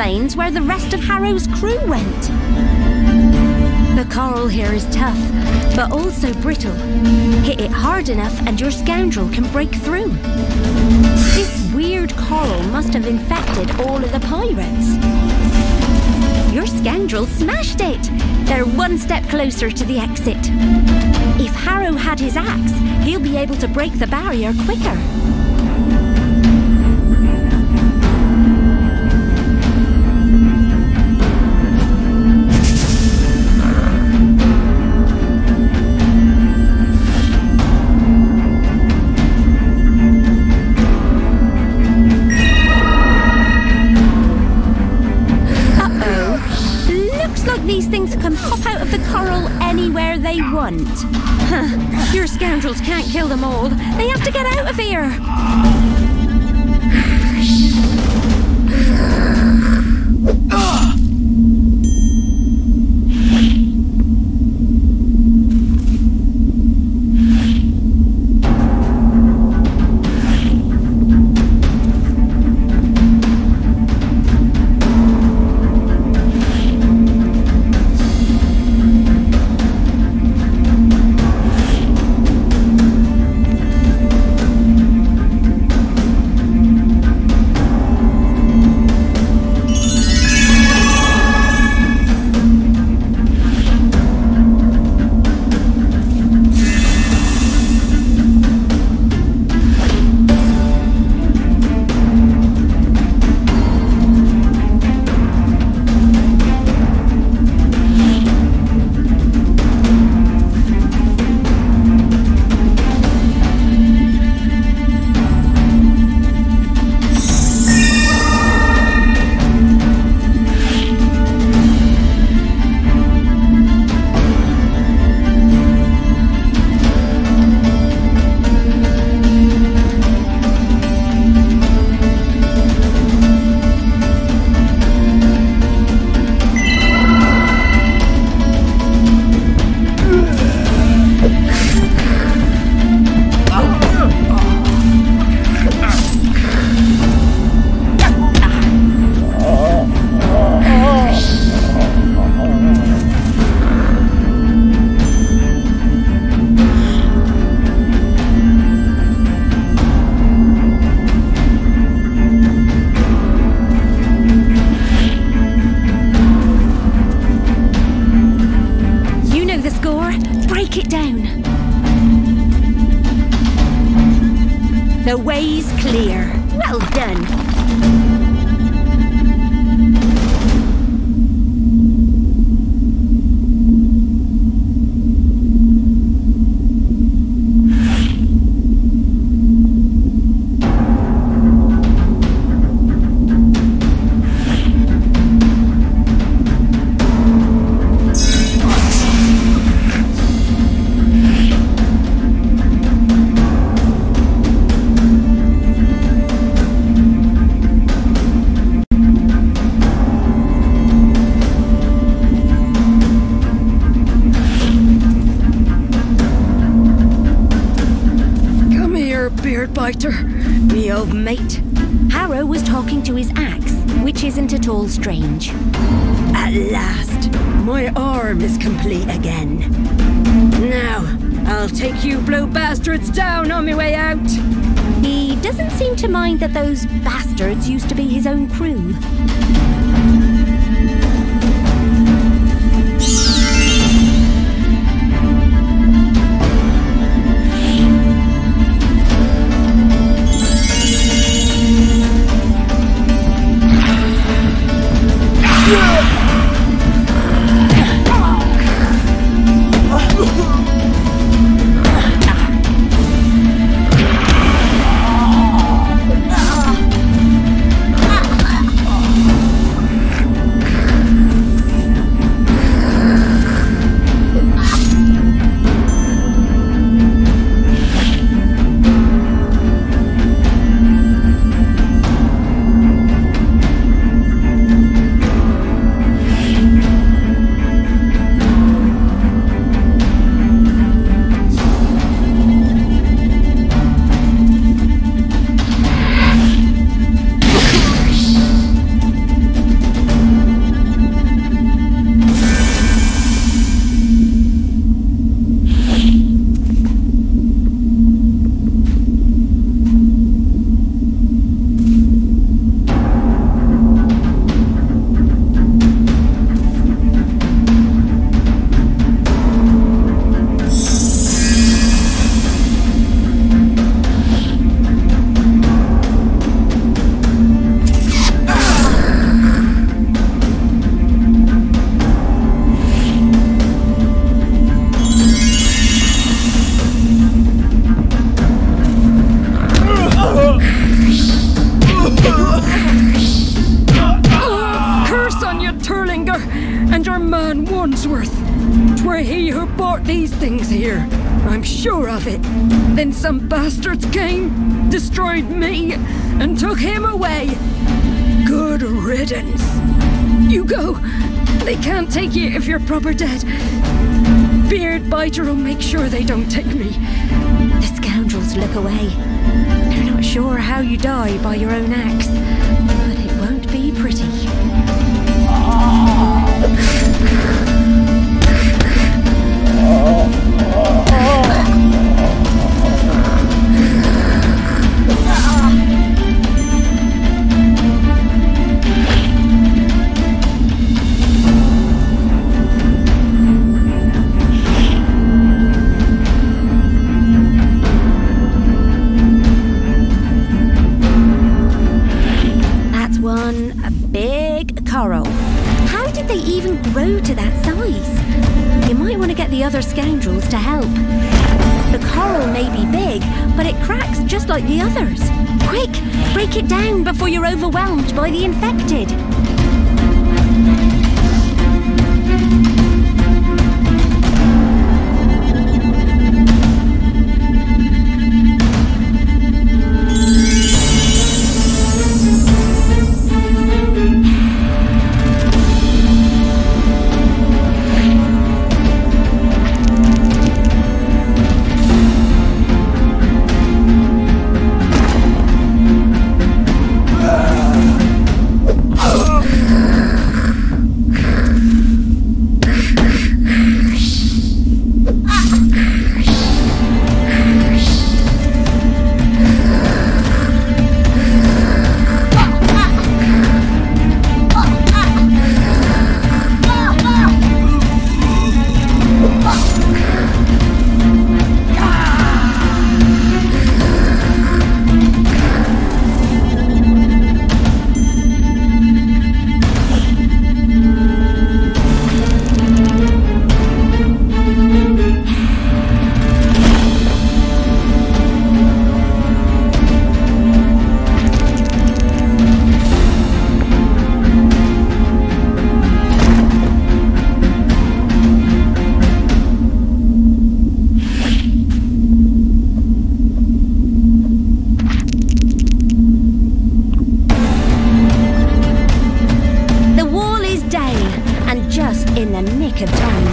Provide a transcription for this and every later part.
explains where the rest of Harrow's crew went. The coral here is tough, but also brittle. Hit it hard enough and your scoundrel can break through. This weird coral must have infected all of the pirates. Your scoundrel smashed it! They're one step closer to the exit. If Harrow had his axe, he'll be able to break the barrier quicker. These things can pop out of the coral anywhere they want. Huh. Your scoundrels can't kill them all. They have to get out of here. The way's clear. Well done. Me old mate. Harrow was talking to his axe, which isn't at all strange. At last, my arm is complete again. Now, I'll take you blue bastards down on my way out. He doesn't seem to mind that those bastards used to be his own crew. Turlinger and your man Wandsworth. 'Twere he who brought these things here. I'm sure of it. Then some bastards came, destroyed me, and took him away. Good riddance. You go. They can't take you if you're proper dead. Beardbiter will make sure they don't take me. The scoundrels look away. They're not sure how you die by your own axe, but it won't be pretty. How did they even grow to that size? You might want to get the other scoundrels to help. The coral may be big, but it cracks just like the others. Quick, break it down before you're overwhelmed by the infected. In the nick of time.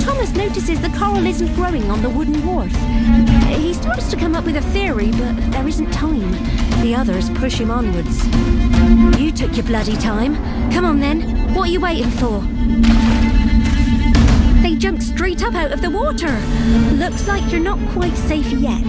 Thomas notices the coral isn't growing on the wooden wharf. He starts to come up with a theory, but there isn't time. The others push him onwards. You took your bloody time. Come on then, what are you waiting for? They jumped straight up out of the water. Looks like you're not quite safe yet.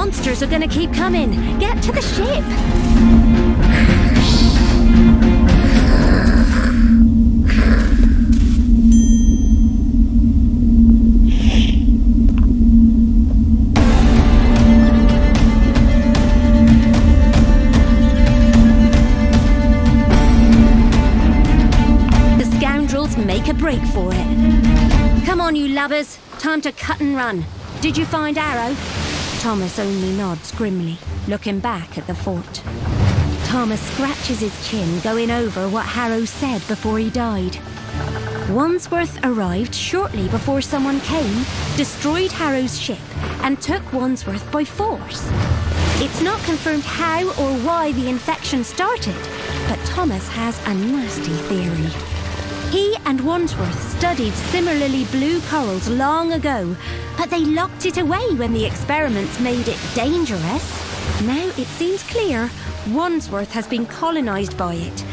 monsters are gonna keep coming. Get to the ship. The scoundrels make a break for it. Come on, you lubbers. Time to cut and run. Did you find Arrow? Thomas only nods grimly, looking back at the fort. Thomas scratches his chin, going over what Harrow said before he died. Wandsworth arrived shortly before someone came, destroyed Harrow's ship, and took Wandsworth by force. It's not confirmed how or why the infection started, but Thomas has a nasty theory. He and Wandsworth studied similarly blue corals long ago, but they locked it away when the experiments made it dangerous. Now it seems clear Wandsworth has been colonized by it,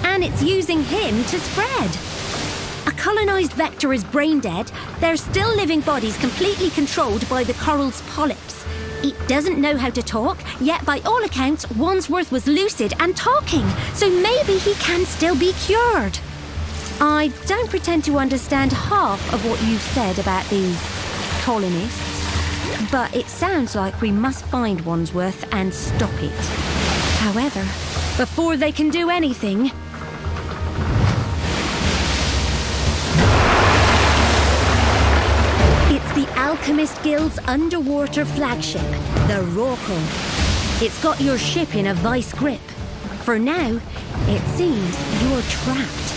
and it's using him to spread. A colonized vector is brain dead. They're still living bodies completely controlled by the coral's polyps. It doesn't know how to talk, yet by all accounts Wandsworth was lucid and talking, so maybe he can still be cured. I don't pretend to understand half of what you've said about these colonists, but it sounds like we must find Wandsworth and stop it. However, before they can do anything, it's the Alchemist Guild's underwater flagship, the Rorqual. It's got your ship in a vice grip. For now, it seems you're trapped.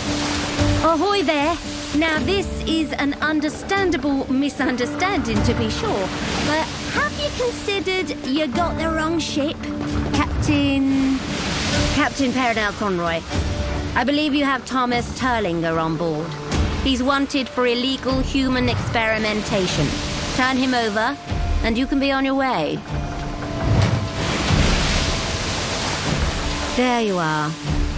Ahoy there! Now this is an understandable misunderstanding to be sure, but have you considered you got the wrong ship? Captain Perenelle Conroy. I believe you have Thomas Turlinger on board. He's wanted for illegal human experimentation. Turn him over, and you can be on your way. There you are.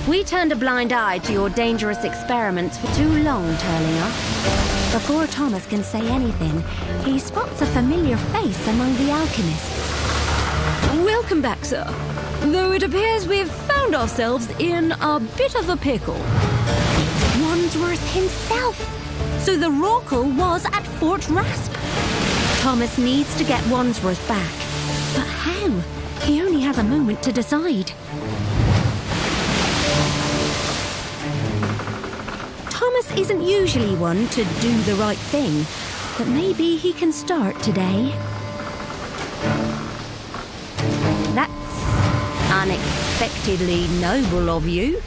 We turned a blind eye to your dangerous experiments for too long, Turlinger. Before Thomas can say anything, he spots a familiar face among the alchemists. Welcome back, sir. Though it appears we've found ourselves in a bit of a pickle. It's Wandsworth himself. So the Rorqual was at Fort Rasp. Thomas needs to get Wandsworth back. But how? He only has a moment to decide. Thomas isn't usually one to do the right thing, but maybe he can start today. That's unexpectedly noble of you.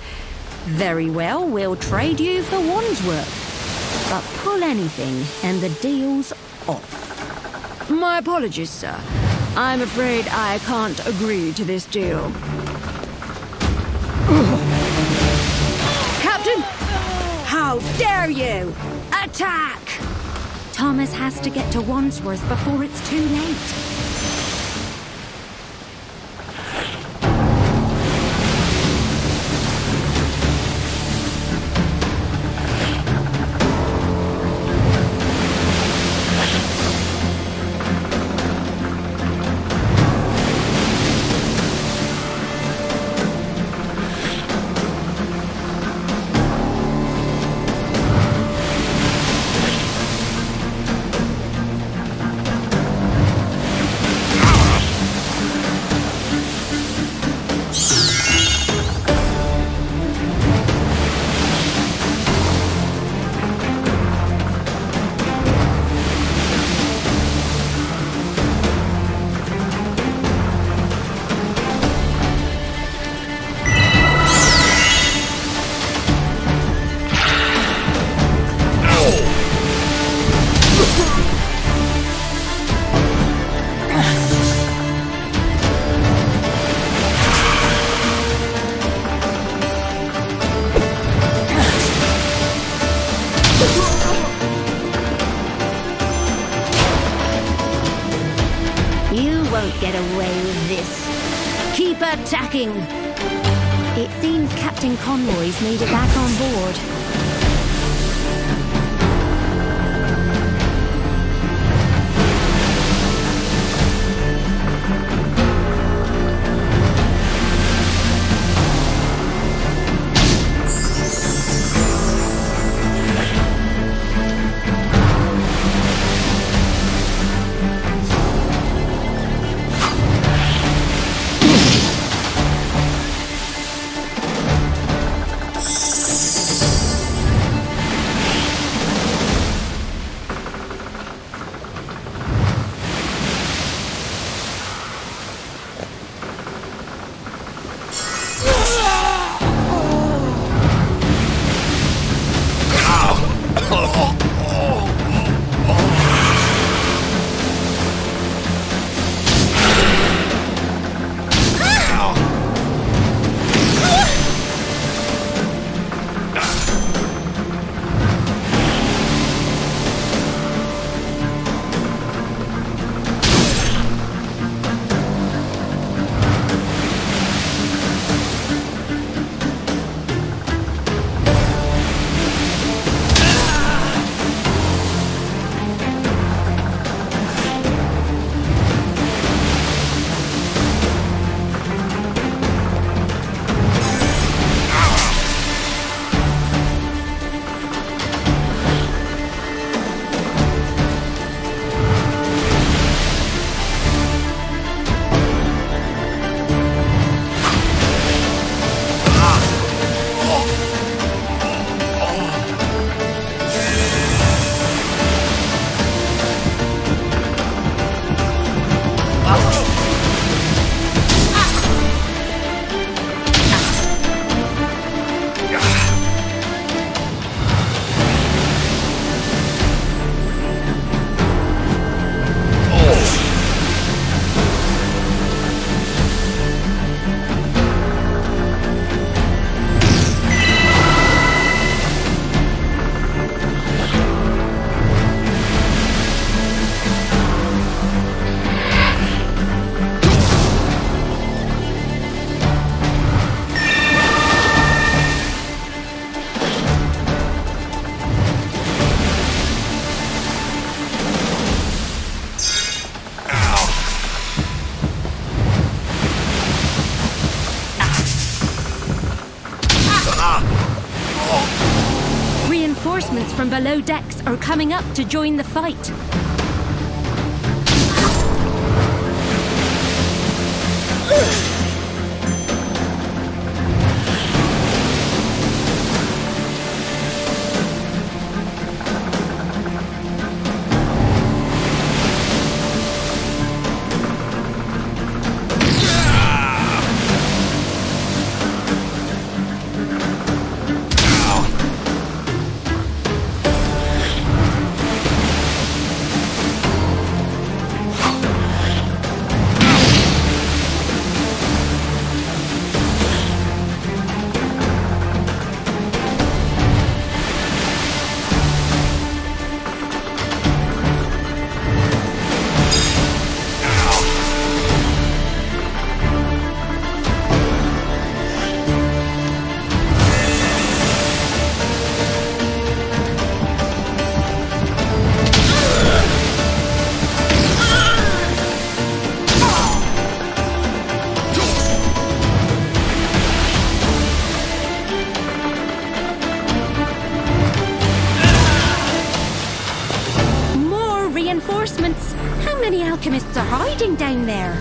Very well, we'll trade you for Wandsworth. But pull anything and the deal's off. My apologies, sir. I'm afraid I can't agree to this deal. Captain! How dare you! Attack! Thomas has to get to Wandsworth before it's too late. Get away with this. Keep attacking! It seems Captain Conroy's made it back on board. Reinforcements from below decks are coming up to join the fight. Reinforcements! How many alchemists are hiding down there?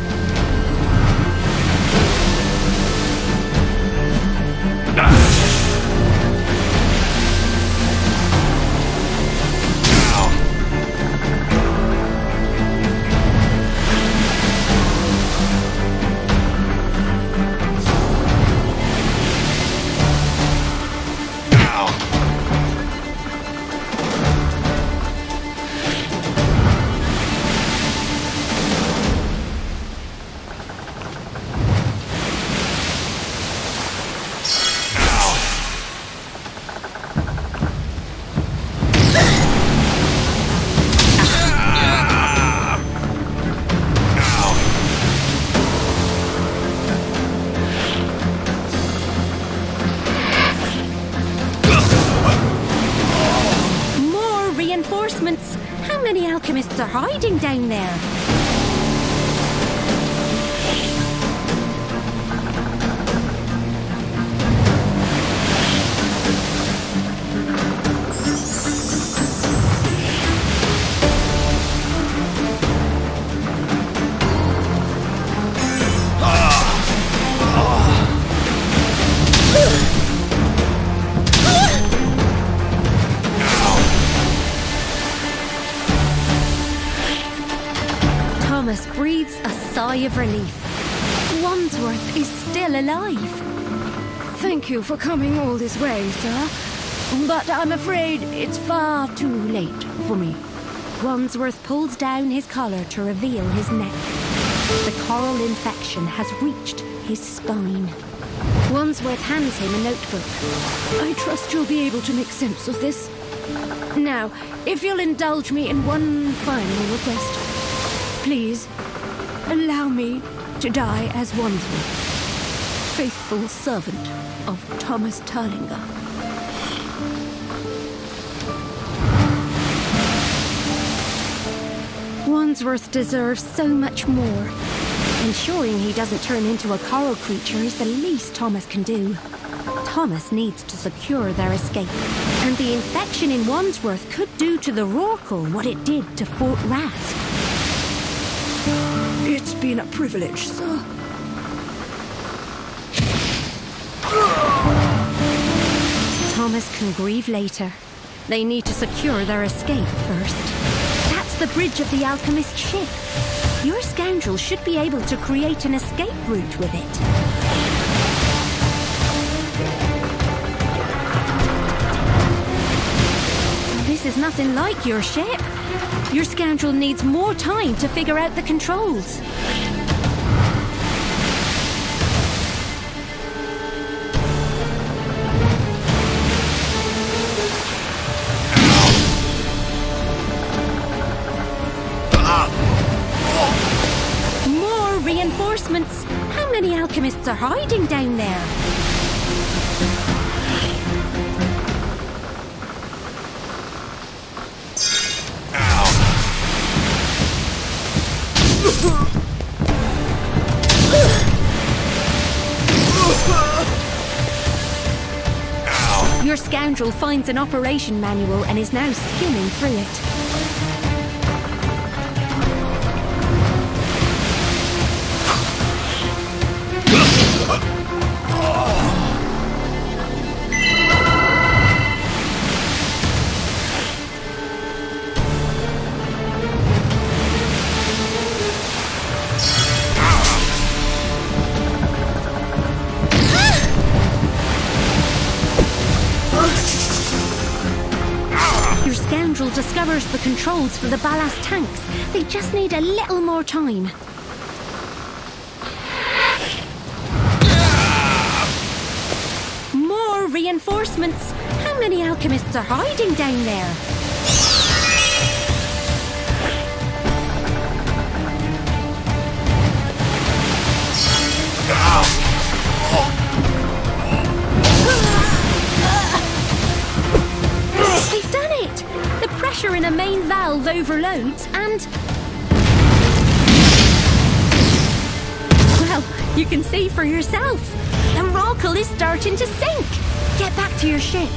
Reinforcements! How many alchemists are hiding down there? Thomas breathes a sigh of relief. Wandsworth is still alive. Thank you for coming all this way, sir. But I'm afraid it's far too late for me. Wandsworth pulls down his collar to reveal his neck. The coral infection has reached his spine. Wandsworth hands him a notebook. I trust you'll be able to make sense of this. Now, if you'll indulge me in one final request. Please, allow me to die as Wandsworth, faithful servant of Thomas Tarlinger. Wandsworth deserves so much more. Ensuring he doesn't turn into a coral creature is the least Thomas can do. Thomas needs to secure their escape. And the infection in Wandsworth could do to the Rorqual what it did to Fort Rasp. It's been a privilege, sir. Thomas can grieve later. They need to secure their escape first. That's the bridge of the alchemist's ship. Your scoundrel should be able to create an escape route with it. This is nothing like your ship. Your scoundrel needs more time to figure out the controls. More reinforcements. How many alchemists are hiding down there? Your scoundrel finds an operation manual and is now skimming through it. Discovers the controls for the ballast tanks. They just need a little more time. More reinforcements. How many alchemists are hiding down there? We've done it! The pressure in a main valve overloads and... Well, you can see for yourself. The rockle is starting to sink. Get back to your ship.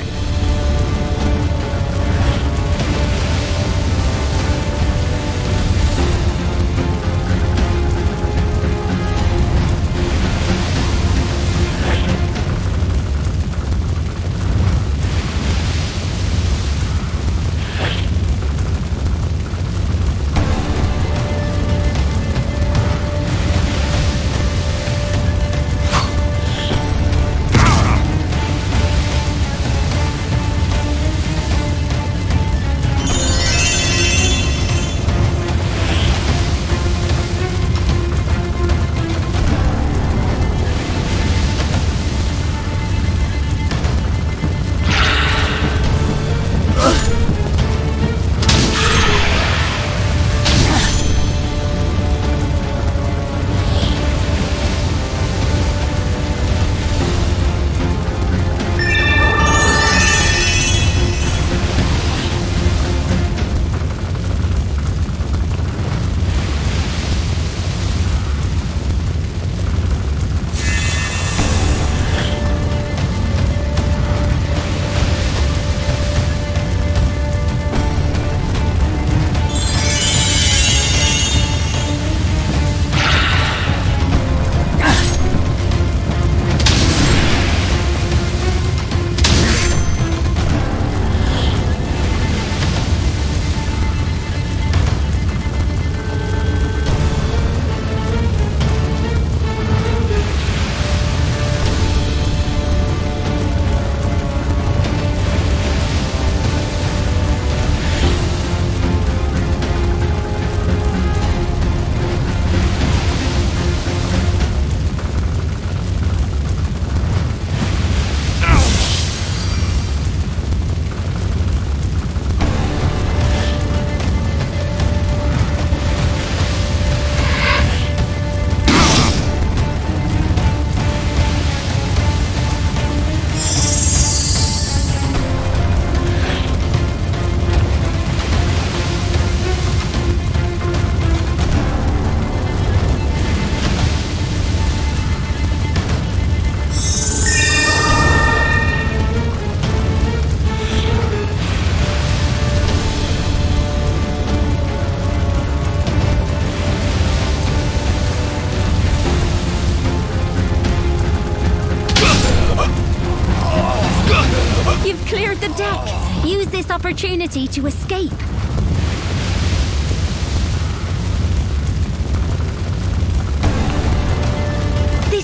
Opportunity to escape.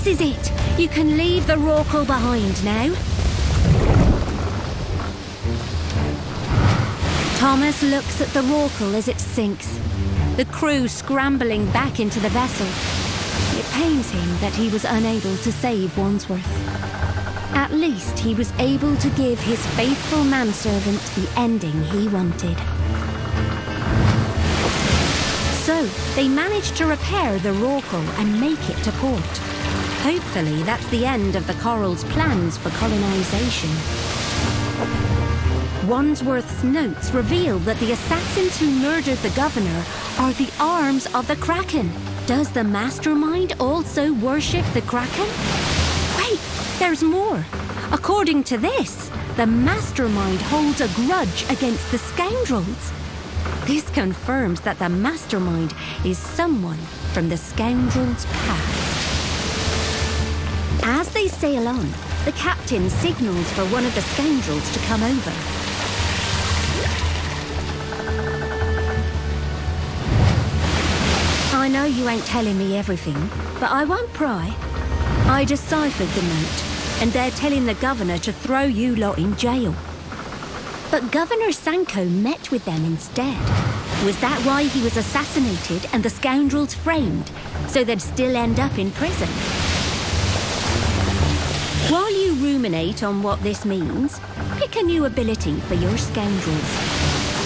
This is it. You can leave the Rorqual behind now. Thomas looks at the Rorqual as it sinks, the crew scrambling back into the vessel. It pains him that he was unable to save Wandsworth. At least he was able to give his faithful manservant the ending he wanted. So, they managed to repair the Rorqual and make it to port. Hopefully that's the end of the Coral's plans for colonization. Wandsworth's notes reveal that the assassins who murdered the governor are the arms of the Kraken. Does the mastermind also worship the Kraken? Wait, there's more. According to this, the mastermind holds a grudge against the scoundrels. This confirms that the mastermind is someone from the scoundrels' past. As they sail on, the captain signals for one of the scoundrels to come over. I know you ain't telling me everything, but I won't pry. I deciphered the note, and they're telling the governor to throw you lot in jail. But Governor Sanko met with them instead. Was that why he was assassinated and the scoundrels framed, so they'd still end up in prison? While you ruminate on what this means, pick a new ability for your scoundrels.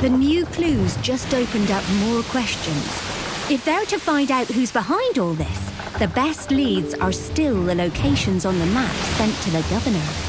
The new clues just opened up more questions. If they're to find out who's behind all this, the best leads are still the locations on the map sent to the governor.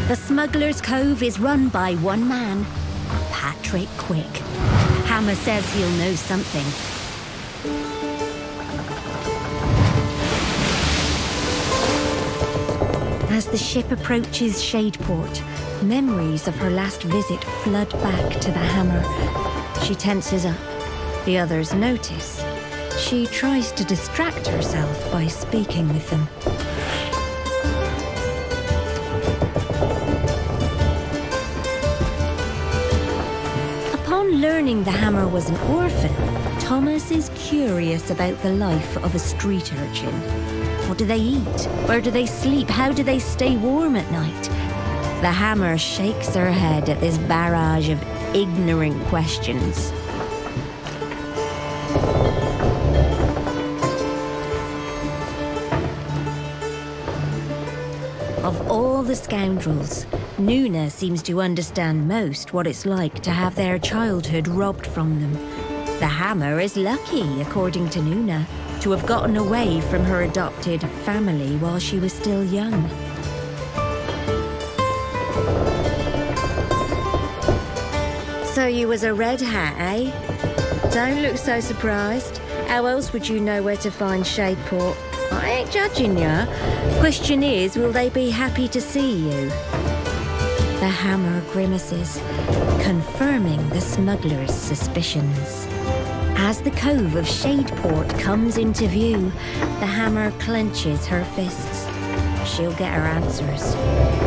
The Smuggler's Cove is run by one man, Patrick Quick. Hammer says he'll know something. As the ship approaches Shadeport, memories of her last visit flood back to the Hammer. She tenses up. The others notice. She tries to distract herself by speaking with them. Upon learning the Hammer was an orphan, Thomas is curious about the life of a street urchin. What do they eat? Where do they sleep? How do they stay warm at night? The Hammer shakes her head at this barrage of ignorant questions. Of all the scoundrels, Nuna seems to understand most what it's like to have their childhood robbed from them. The Hammer is lucky, according to Nuna, to have gotten away from her adopted family while she was still young. So you was a red hat, eh? Don't look so surprised. How else would you know where to find Shadeport? I ain't judging ya. Question is, will they be happy to see you? The Hammer grimaces, confirming the smuggler's suspicions. As the cove of Shadeport comes into view, the Hammer clenches her fists. She'll get her answers,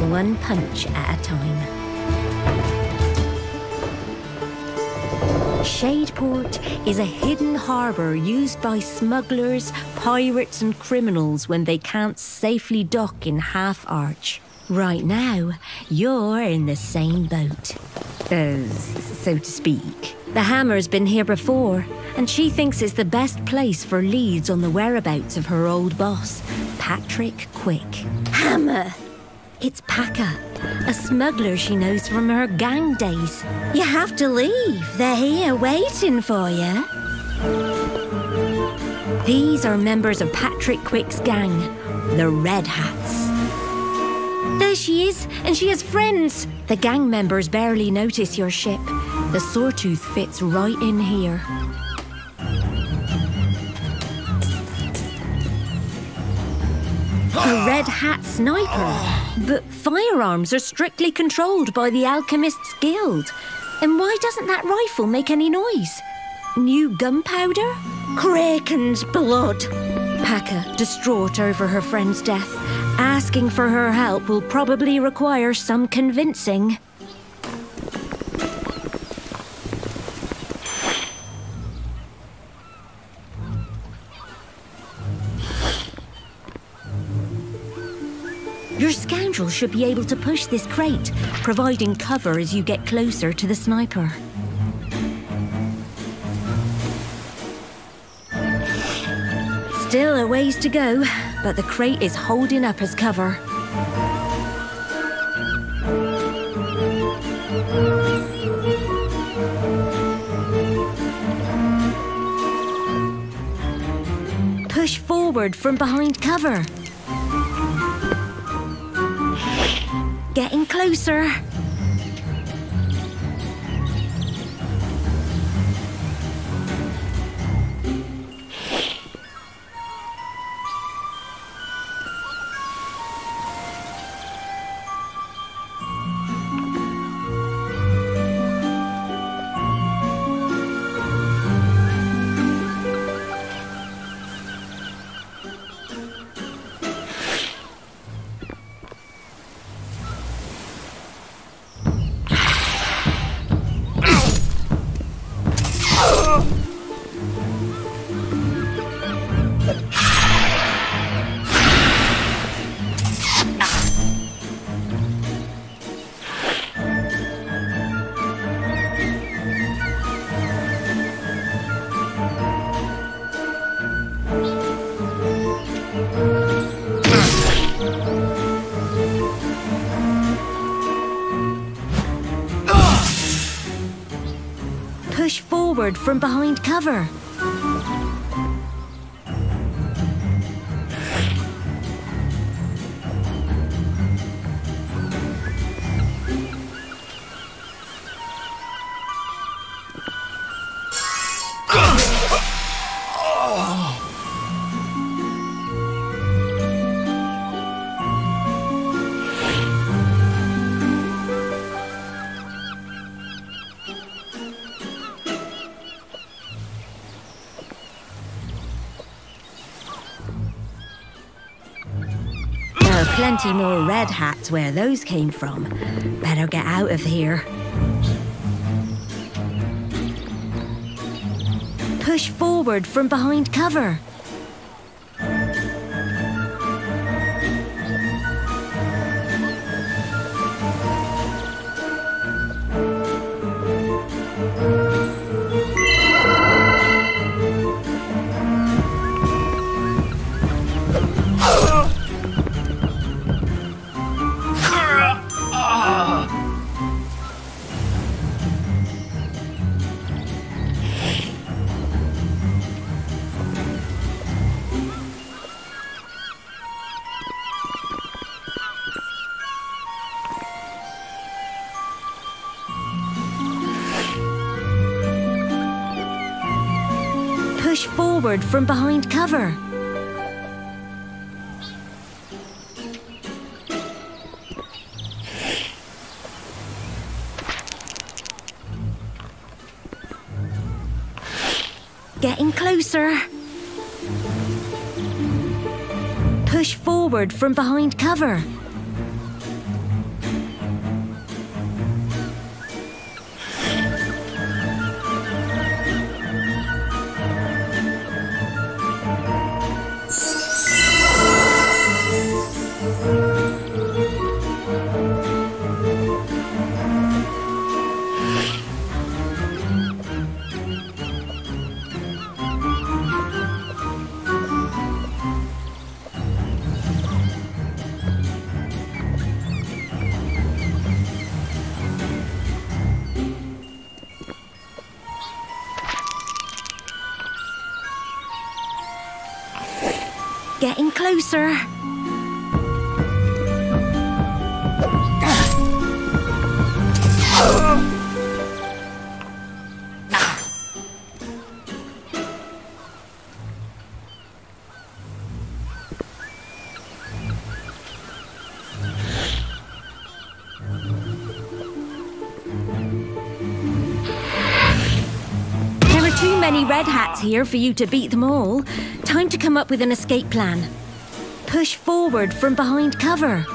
one punch at a time. Shadeport is a hidden harbour used by smugglers, pirates and criminals when they can't safely dock in Half Arch. Right now, you're in the same boat. So to speak. The Hammer's been here before, and she thinks it's the best place for leads on the whereabouts of her old boss, Patrick Quick. Hammer! It's Paca, a smuggler she knows from her gang days. You have to leave. They're here waiting for you. These are members of Patrick Quick's gang, the Red Hats. There she is, and she has friends. The gang members barely notice your ship. The Sawtooth fits right in here. A Red Hat sniper. But firearms are strictly controlled by the Alchemists Guild. And why doesn't that rifle make any noise? New gunpowder? Kraken's blood. Paca, distraught over her friend's death, asking for her help will probably require some convincing. Your scoundrel should be able to push this crate, providing cover as you get closer to the sniper. Still a ways to go, but the crate is holding up as cover. Push forward from behind cover. Getting closer. Push forward from behind cover. plenty more red hats where those came from. Better get out of here. Push forward from behind cover. Push forward from behind cover. Getting closer. Push forward from behind cover. Getting closer. There are too many red hats here for you to beat them all. Time to come up with an escape plan. Push forward from behind cover.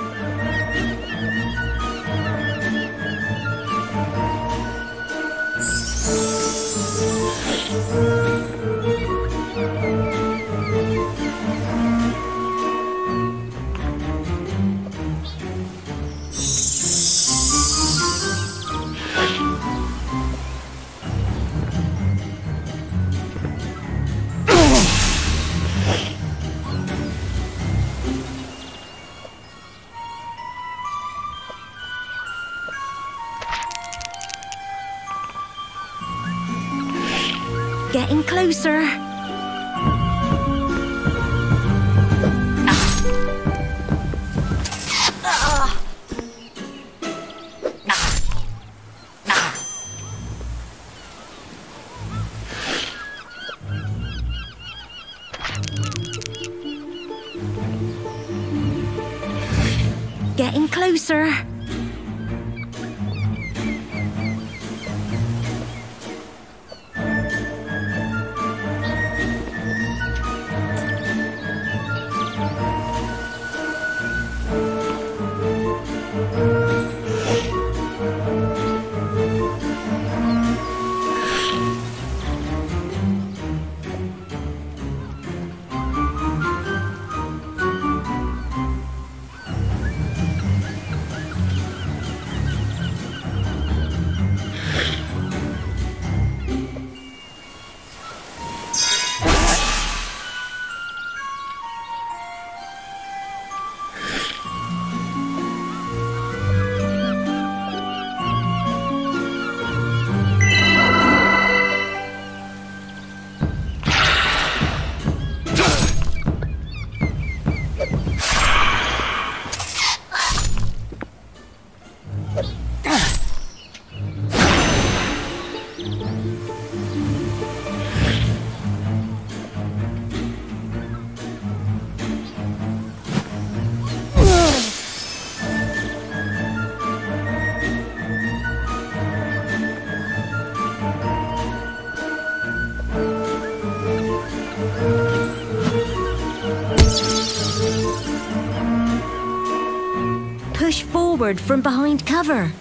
Getting closer. Getting closer. Push forward from behind cover.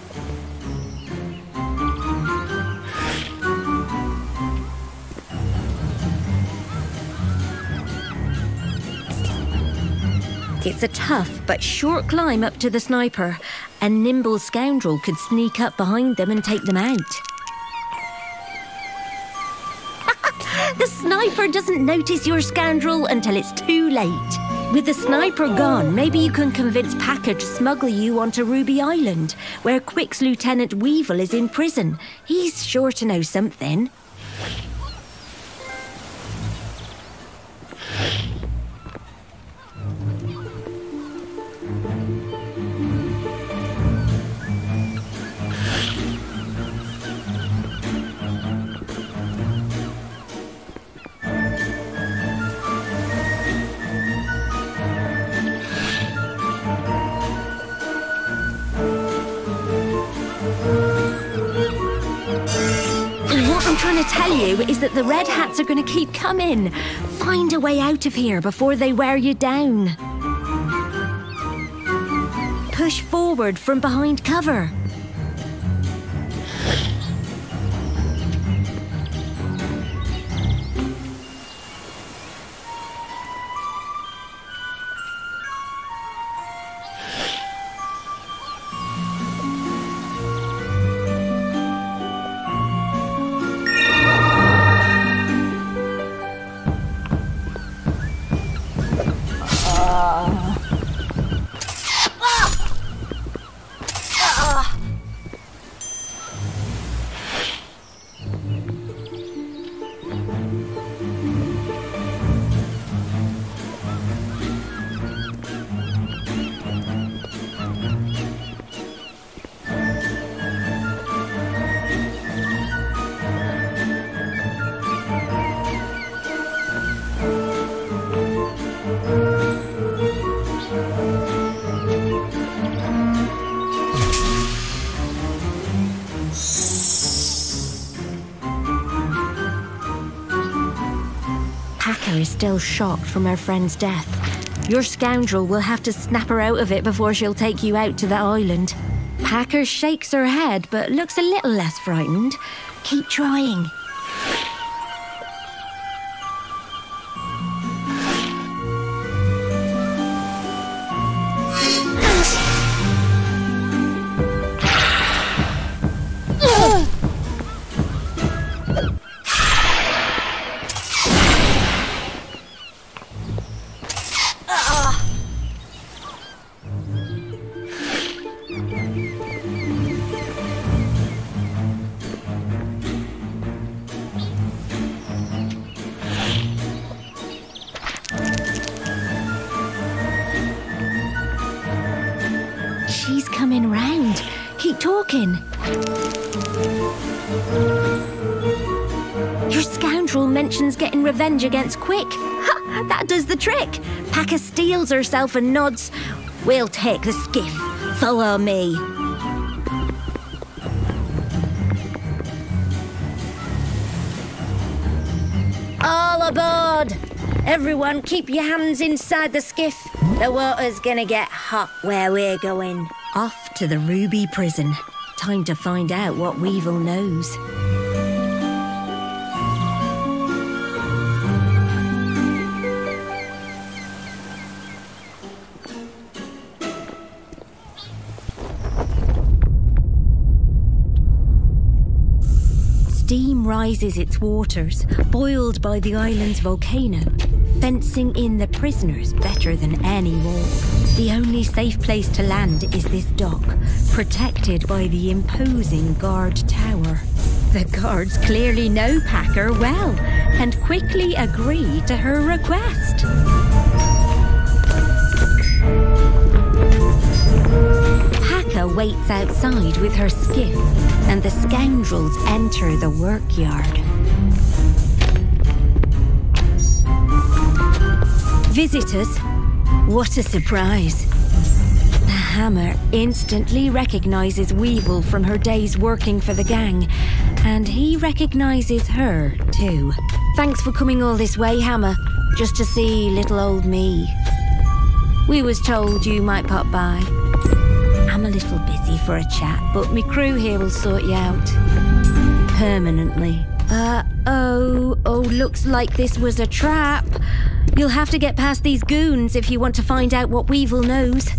It's a tough but short climb up to the sniper. A nimble scoundrel could sneak up behind them and take them out. The sniper doesn't notice your scoundrel until it's too late. With the sniper gone, maybe you can convince Packer to smuggle you onto Ruby Island, where Quick's Lieutenant Weevil is in prison. He's sure to know something. What I'm trying to tell you is that the Red Hats are going to keep coming. Find a way out of here before they wear you down. Push forward from behind cover. Packer is still shocked from her friend's death. Your scoundrel will have to snap her out of it before she'll take you out to the island. Packer shakes her head but looks a little less frightened. Keep trying. She's coming round. Keep talking. Your scoundrel mentions getting revenge against Quick. Ha! That does the trick. Packer steals herself and nods. We'll take the skiff. Follow me. All aboard! Everyone keep your hands inside the skiff. The water's gonna get hot where we're going. Off to the Ruby prison. Time to find out what Weevil knows. Steam rises its waters, boiled by the island's volcano, fencing in the prisoners better than any wall. The only safe place to land is this dock, protected by the imposing guard tower. The guards clearly know Packer well and quickly agree to her request. Packer waits outside with her skiff, and the scoundrels enter the workyard. Visitors, what a surprise. The Hammer instantly recognizes Weevil from her days working for the gang, and he recognizes her too. Thanks for coming all this way, Hammer, just to see little old me. We was told you might pop by. am a little busy for a chat, but my crew here will sort you out. Permanently. Oh, looks like this was a trap. You'll have to get past these goons if you want to find out what Weevil knows.